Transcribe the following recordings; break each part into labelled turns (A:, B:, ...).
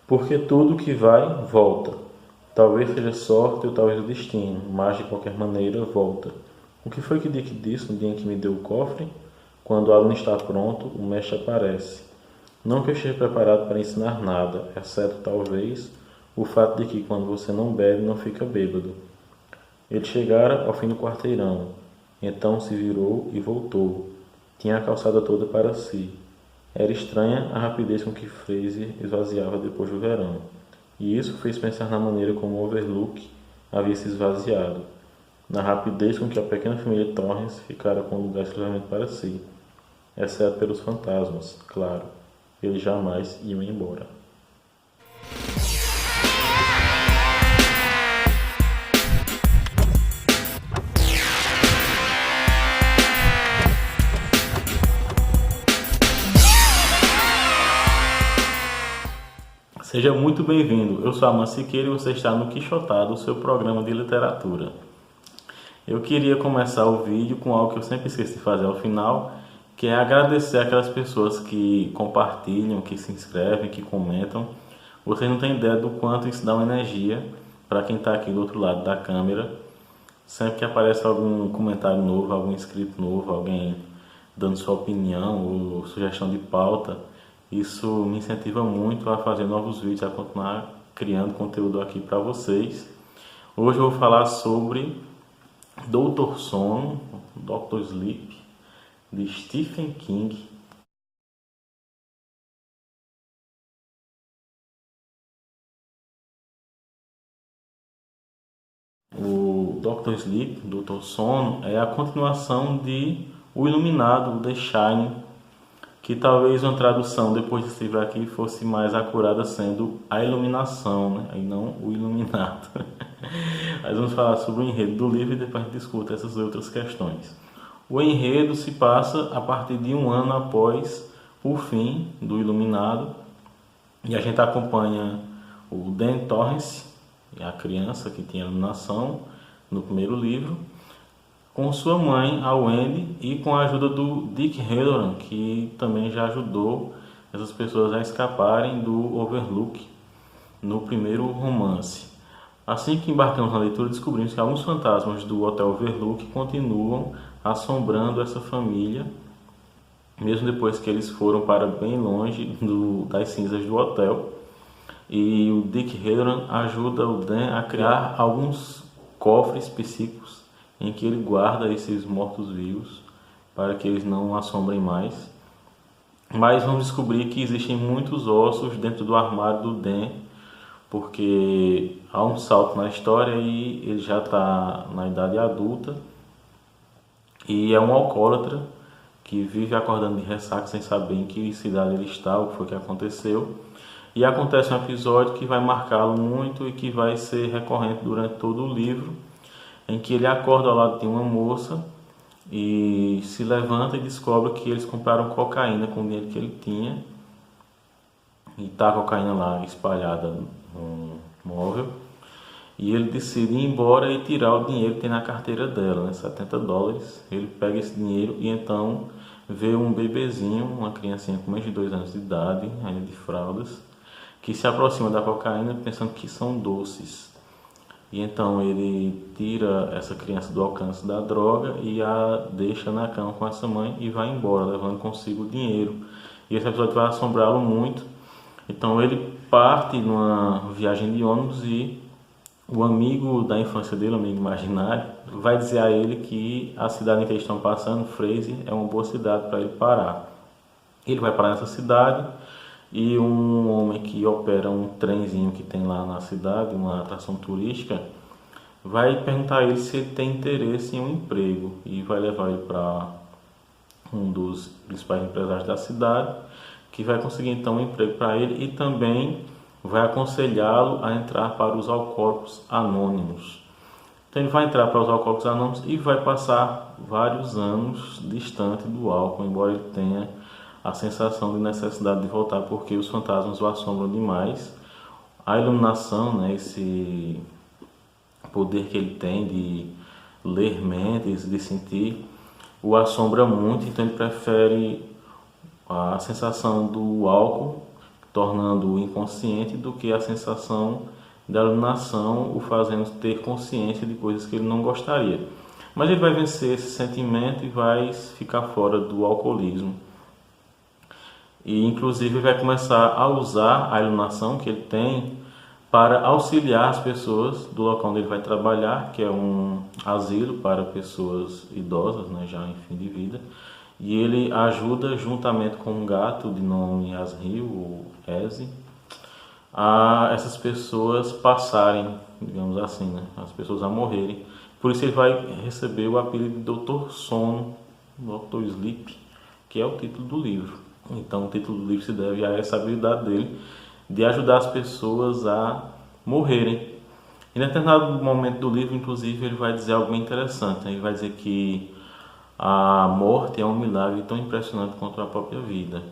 A: Porque tudo que vai, volta. Talvez seja sorte ou talvez o destino, mas de qualquer maneira, volta. O que foi que Dick disse no dia em que me deu o cofre? Quando o aluno está pronto, o mestre aparece. Não que eu esteja preparado para ensinar nada, exceto talvez o fato de que quando você não bebe, não fica bêbado. Ele chegara ao fim do quarteirão. Então se virou e voltou. Tinha a calçada toda para si. Era estranha a rapidez com que Fraser esvaziava depois do verão. E isso fez pensar na maneira como o Overlook havia se esvaziado. Na rapidez com que a pequena família Torrens ficara com o lugar exclusivamente para si. Exceto pelos fantasmas, claro. Eles jamais iam embora. Seja muito bem-vindo. Eu sou Aman Siqueira e você está no Quixotado, o seu programa de literatura. Eu queria começar o vídeo com algo que eu sempre esqueço de fazer ao final, que é agradecer aquelas pessoas que compartilham, que se inscrevem, que comentam. Vocês não têm ideia do quanto isso dá uma energia para quem está aqui do outro lado da câmera. Sempre que aparece algum comentário novo, algum inscrito novo, alguém dando sua opinião ou sugestão de pauta, isso me incentiva muito a fazer novos vídeos, a continuar criando conteúdo aqui para vocês. Hoje eu vou falar sobre Doutor Sono, Dr. Sleep, de Stephen King. O Dr. Sleep, Doutor Sono, é a continuação de O Iluminado, The Shining, que talvez uma tradução depois desse livro aqui fosse mais acurada sendo A Iluminação, né? E não O Iluminado. Mas vamos falar sobre o enredo do livro e depois a gente discuta essas outras questões. O enredo se passa a partir de um ano após o fim do Iluminado e a gente acompanha o Dan Torrance, a criança que tinha iluminação no primeiro livro, com sua mãe, a Wendy, e com a ajuda do Dick Hallorann, que também já ajudou essas pessoas a escaparem do Overlook no primeiro romance. Assim que embarcamos na leitura, descobrimos que alguns fantasmas do Hotel Overlook continuam assombrando essa família, mesmo depois que eles foram para bem longe das cinzas do hotel. E o Dick Hallorann ajuda o Dan a criar alguns cofres psíquicos em que ele guarda esses mortos-vivos para que eles não assombrem mais. Mas vamos descobrir que existem muitos ossos dentro do armário do Dan, porque há um salto na história e ele já está na idade adulta e é um alcoólatra que vive acordando de ressaca sem saber em que cidade ele está, o que foi que aconteceu. E acontece um episódio que vai marcá-lo muito e que vai ser recorrente durante todo o livro, em que ele acorda ao lado de uma moça e se levanta e descobre que eles compraram cocaína com o dinheiro que ele tinha. E está a cocaína lá espalhada no móvel. E ele decide ir embora e tirar o dinheiro que tem na carteira dela, né, $70. Ele pega esse dinheiro e então vê um bebezinho, uma criancinha com menos de 2 anos de idade, ainda de fraldas, que se aproxima da cocaína pensando que são doces. E então ele tira essa criança do alcance da droga e a deixa na cama com essa mãe e vai embora, levando consigo o dinheiro. E esse episódio vai assombrá-lo muito. Então ele parte numa viagem de ônibus e o amigo da infância dele, o amigo imaginário, vai dizer a ele que a cidade em que eles estão passando, Fraser, é uma boa cidade para ele parar. Ele vai parar nessa cidade e um homem que opera um trenzinho que tem lá na cidade, uma atração turística, vai perguntar a ele se ele tem interesse em um emprego e vai levar ele para um dos principais empresários da cidade, que vai conseguir então um emprego para ele e também vai aconselhá-lo a entrar para os Alcoólicos Anônimos. Então ele vai entrar para os Alcoólicos Anônimos e vai passar vários anos distante do álcool, embora ele tenha a sensação de necessidade de voltar porque os fantasmas o assombram demais. A iluminação, né, esse poder que ele tem de ler mentes, de sentir, o assombra muito, então ele prefere a sensação do álcool tornando-o inconsciente, do que a sensação da iluminação o fazendo ter consciência de coisas que ele não gostaria. Mas ele vai vencer esse sentimento e vai ficar fora do alcoolismo. E inclusive vai começar a usar a iluminação que ele tem para auxiliar as pessoas do local onde ele vai trabalhar, que é um asilo para pessoas idosas, né, já em fim de vida. E ele ajuda, juntamente com um gato de nome Asriel, ou Eze, a essas pessoas passarem, digamos assim, né, as pessoas a morrerem. Por isso ele vai receber o apelido de Doutor Sono, Dr. Sleep, que é o título do livro. Então o título do livro se deve a essa habilidade dele de ajudar as pessoas a morrerem. Em determinado momento do livro, inclusive, ele vai dizer algo bem interessante. Ele vai dizer que a morte é um milagre tão impressionante quanto a própria vida.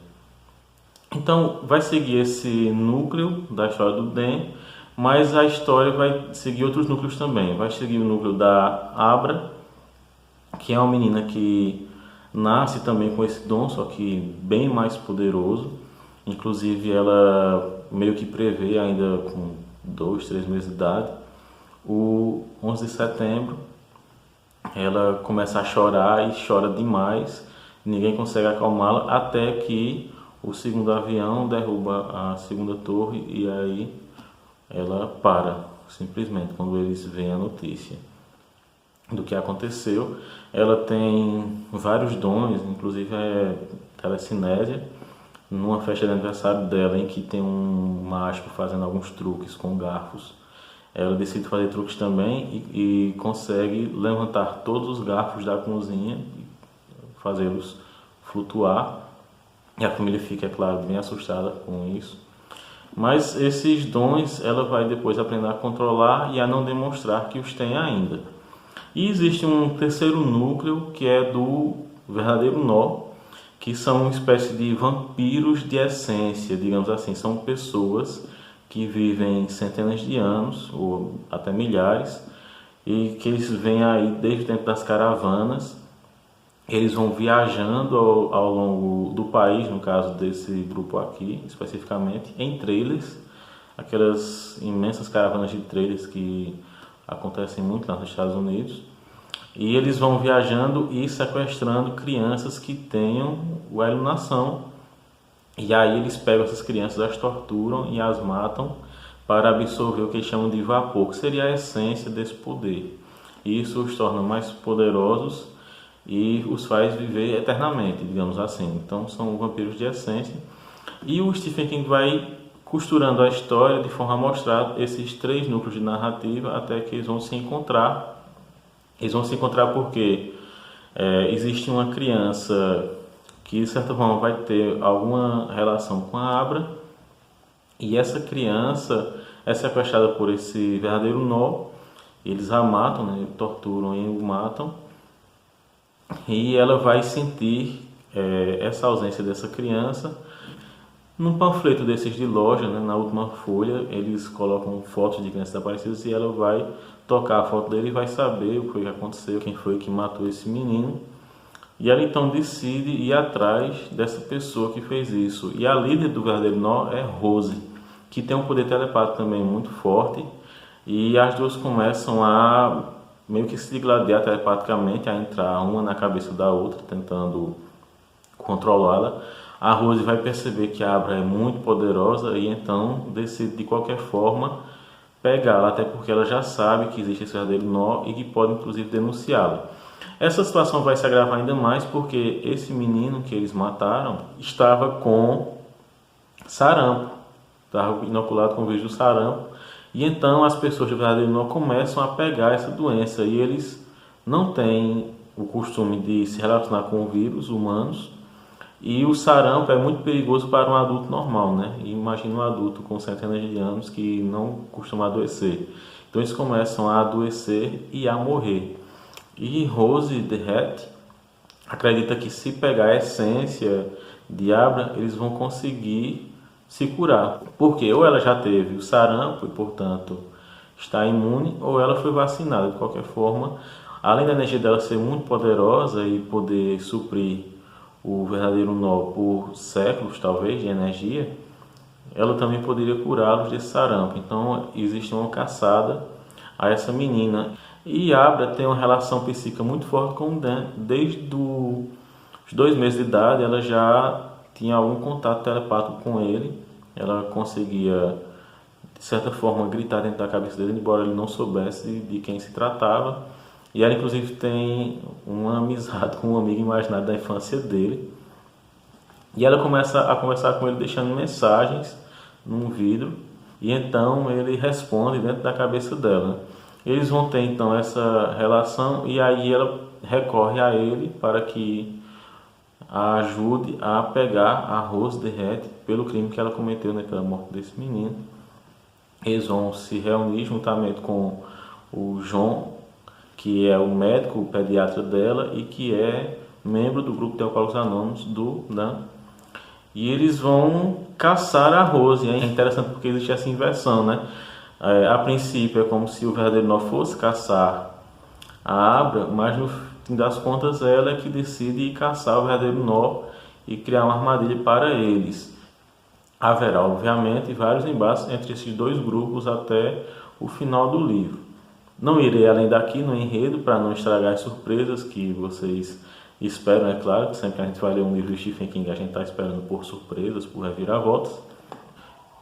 A: Então vai seguir esse núcleo da história do Dan, mas a história vai seguir outros núcleos também. Vai seguir o núcleo da Abra, que é uma menina que nasce também com esse dom, só que bem mais poderoso. Inclusive ela meio que prevê, ainda com 2, 3 meses de idade, o 11 de setembro, ela começa a chorar e chora demais, ninguém consegue acalmá-la, até que o segundo avião derruba a segunda torre e aí ela para, simplesmente, quando eles veem a notícia do que aconteceu. Ela tem vários dons, inclusive é telecinésia. Numa festa de aniversário dela, em que tem um mágico fazendo alguns truques com garfos, ela decide fazer truques também e consegue levantar todos os garfos da cozinha e fazê-los flutuar. E a família fica, é claro, bem assustada com isso. Mas esses dons ela vai depois aprender a controlar e a não demonstrar que os tem ainda. E existe um terceiro núcleo, que é do verdadeiro nó, que são uma espécie de vampiros de essência, digamos assim. São pessoas que vivem centenas de anos, ou até milhares, e que eles vêm aí desde o tempo das caravanas. Eles vão viajando ao longo do país, no caso desse grupo aqui, especificamente, em trailers, aquelas imensas caravanas de trailers que acontecem muito lá nos Estados Unidos. E eles vão viajando e sequestrando crianças que tenham a iluminação. E aí eles pegam essas crianças, as torturam e as matam para absorver o que eles chamam de vapor, que seria a essência desse poder. E isso os torna mais poderosos e os faz viver eternamente, digamos assim. Então são vampiros de essência. E o Stephen King vai costurando a história de forma a mostrar esses 3 núcleos de narrativa até que eles vão se encontrar. Eles vão se encontrar porque existe uma criança que de certa forma vai ter alguma relação com a Abra, e essa criança é sequestrada por esse verdadeiro nó. Eles a matam, né? Torturam e o matam, e ela vai sentir essa ausência dessa criança. Num panfleto desses de loja, né, na última folha, eles colocam fotos de crianças desaparecidas e ela vai tocar a foto dele e vai saber o que foi que aconteceu, quem foi que matou esse menino. E ela então decide ir atrás dessa pessoa que fez isso. E a líder do verdadeiro nó é Rose, que tem um poder telepático também muito forte. E as duas começam a meio que se gladiar telepaticamente, a entrar uma na cabeça da outra, tentando controlá-la. A Rose vai perceber que a Abra é muito poderosa e então decide de qualquer forma pegá-la, até porque ela já sabe que existe esse verdadeiro nó e que pode inclusive denunciá-la. Essa situação vai se agravar ainda mais porque esse menino que eles mataram estava com sarampo, estava inoculado com o vírus do sarampo, e então as pessoas do verdadeiro nó começam a pegar essa doença e eles não têm o costume de se relacionar com vírus humanos. E o sarampo é muito perigoso para um adulto normal, né? Imagina um adulto com centenas de anos que não costuma adoecer. Então eles começam a adoecer e a morrer. E Rose Derrett acredita que se pegar a essência de Abra, eles vão conseguir se curar. Porque ou ela já teve o sarampo e, portanto, está imune, ou ela foi vacinada. De qualquer forma, além da energia dela ser muito poderosa e poder suprir o verdadeiro nó por séculos, talvez, de energia, ela também poderia curá-los desse sarampo. Então existe uma caçada a essa menina. E Abra tem uma relação psíquica muito forte com o Dan. Desde os 2 meses de idade ela já tinha algum contato telepático com ele. Ela conseguia, de certa forma, gritar dentro da cabeça dele, embora ele não soubesse de quem se tratava. E ela inclusive tem uma amizade com um amigo imaginário da infância dele. E ela começa a conversar com ele deixando mensagens num vidro, e então ele responde dentro da cabeça dela. Eles vão ter então essa relação, e aí ela recorre a ele para que a ajude a pegar a Rose Derrete pelo crime que ela cometeu, né, pela morte desse menino. Eles vão se reunir juntamente com o John, que é o médico, o pediatra dela, e que é membro do grupo de Alcoólicos Anônimos do Dan. E eles vão caçar a Rose. É interessante porque existe essa inversão, né? A princípio é como se o verdadeiro nó fosse caçar a Abra, mas no fim das contas ela é que decide caçar o verdadeiro nó e criar uma armadilha para eles. Haverá, obviamente, vários embates entre esses dois grupos até o final do livro. Não irei além daqui no enredo para não estragar as surpresas que vocês esperam, é claro, que sempre que a gente vai ler um livro de Stephen King a gente está esperando por surpresas, por reviravoltas.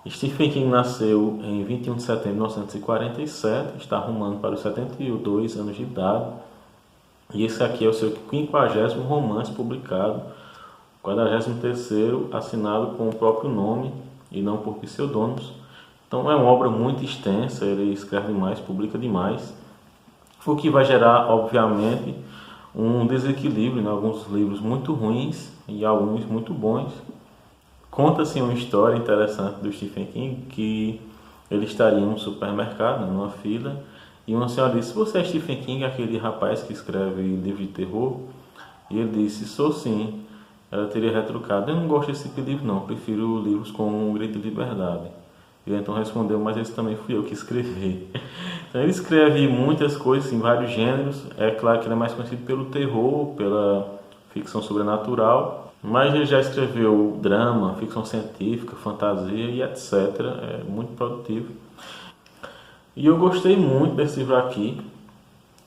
A: Stephen King nasceu em 21 de setembro de 1947, está arrumando para os 72 anos de idade, e esse aqui é o seu 50º romance publicado, 43º assinado com o próprio nome e não por pseudônimos. Então é uma obra muito extensa, ele escreve demais, publica demais, o que vai gerar, obviamente, um desequilíbrio em alguns livros muito ruins e alguns muito bons. Conta-se uma história interessante do Stephen King, que ele estaria em um supermercado, numa fila, e uma senhora disse: "Você é Stephen King, aquele rapaz que escreve livros de terror?" E ele disse: "Sou sim." Ela teria retrucado: "Eu não gosto desse tipo de livro não, prefiro livros com um grito de liberdade." Ele então respondeu: "Mas esse também fui eu que escrevi." Então ele escreve muitas coisas em vários gêneros. É claro que ele é mais conhecido pelo terror, pela ficção sobrenatural, mas ele já escreveu drama, ficção científica, fantasia e etc. É muito produtivo. E eu gostei muito desse livro aqui.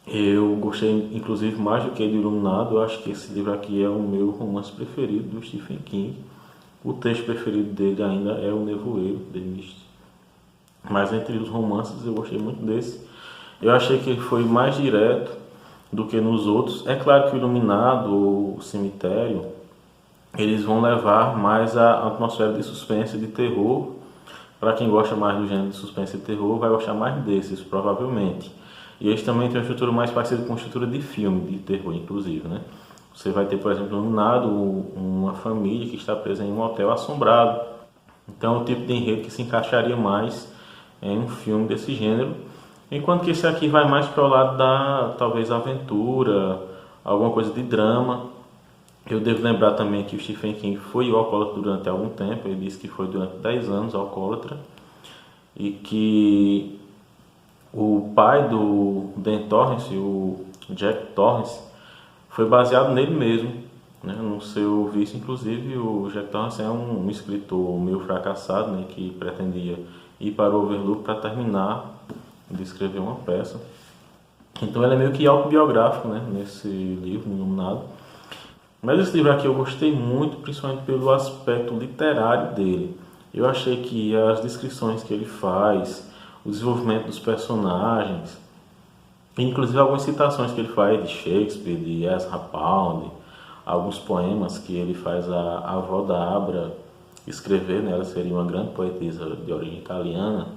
A: Eu gostei inclusive mais do que de Iluminado. Eu acho que esse livro aqui é o meu romance preferido do Stephen King. O texto preferido dele ainda é O Nevoeiro, The Mist. Mas entre os romances eu gostei muito desse. Eu achei que ele foi mais direto do que nos outros. É claro que o Iluminado ou o Cemitério, eles vão levar mais a atmosfera de suspense e de terror. Para quem gosta mais do gênero de suspense e terror, vai gostar mais desses, provavelmente. E eles também têm uma estrutura mais parecida com a estrutura de filme, de terror, inclusive, né? Você vai ter, por exemplo, Iluminado, uma família que está presa em um hotel assombrado. Então é o tipo de enredo que se encaixaria mais em um filme desse gênero. Enquanto que esse aqui vai mais para o lado da, talvez, aventura, alguma coisa de drama. Eu devo lembrar também que o Stephen King foi alcoólatra durante algum tempo. Ele disse que foi durante 10 anos alcoólatra. E que o pai do Dan Torrance, o Jack Torrance, foi baseado nele mesmo, né? No seu vício. Inclusive, o Jack Torrance é um escritor meio fracassado, né? Que pretendia ir para o Overlook para terminar de escrever uma peça. Então ele é meio que autobiográfico, né? Nesse livro, Iluminado. Mas esse livro aqui eu gostei muito, principalmente pelo aspecto literário dele. Eu achei que as descrições que ele faz, o desenvolvimento dos personagens, inclusive algumas citações que ele faz de Shakespeare, de Ezra Pound, alguns poemas que ele faz a avó da Abra escrever, né? Ela seria uma grande poetisa de origem italiana.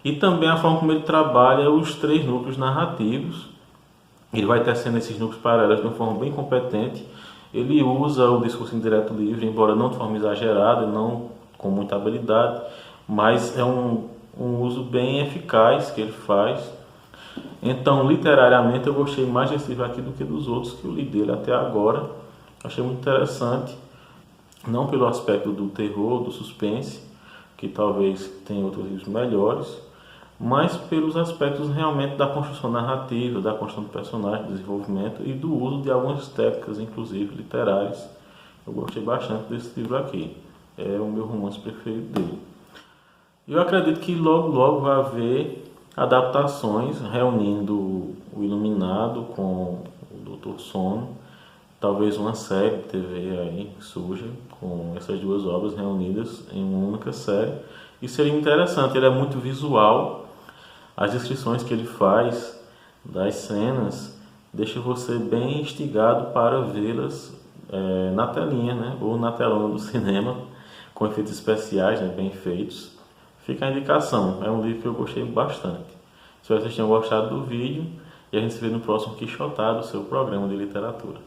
A: E também a forma como ele trabalha os 3 núcleos narrativos. Ele vai tecendo esses núcleos paralelos de uma forma bem competente. Ele usa o discurso indireto livre, embora não de forma exagerada, não com muita habilidade, mas é um uso bem eficaz que ele faz. Então, literariamente, eu gostei mais desse livro aqui do que dos outros que eu li dele até agora. Achei muito interessante, não pelo aspecto do terror, do suspense, que talvez tenha outros livros melhores, mas pelos aspectos realmente da construção narrativa, da construção do personagem, do desenvolvimento e do uso de algumas técnicas, inclusive literárias. Eu gostei bastante desse livro aqui. É o meu romance preferido dele. Eu acredito que logo logo vai haver adaptações reunindo o Iluminado com o Doutor Sono. Talvez uma série de TV aí surja com essas duas obras reunidas em uma única série. E seria interessante, ele é muito visual. As descrições que ele faz das cenas deixa você bem instigado para vê-las na telinha, né? Ou na telona do cinema, com efeitos especiais, né? Bem feitos. Fica a indicação, é um livro que eu gostei bastante. Espero que vocês tenham gostado do vídeo e a gente se vê no próximo Quixotado, seu programa de literatura.